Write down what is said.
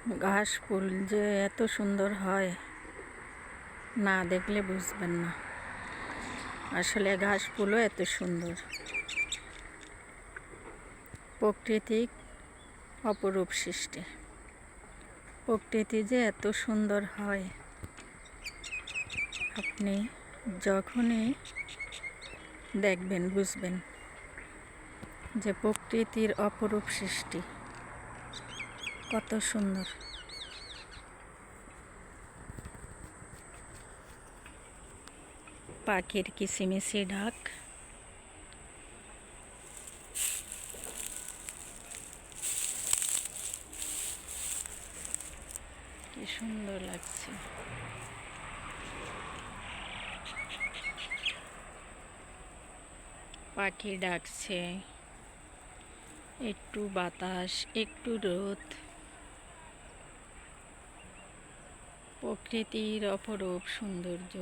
ঘাস ফুল যে এত সুন্দর হয় না দেখলে বুঝবেন না। আসলে ঘাস ফুলও এত সুন্দর, প্রকৃতিক অপরূপ সৃষ্টি। প্রকৃতি যে এত সুন্দর হয় আপনি যখনই দেখবেন বুঝবেন যে প্রকৃতির অপরূপ সৃষ্টি কত সুন্দর। পাখির কিচিমিচি ডাক, কি সুন্দর লাগছে। পাখি ডাকছে, একটু বাতাস, একটু রোদ, প্রকৃতির অপরূপ সৌন্দর্য।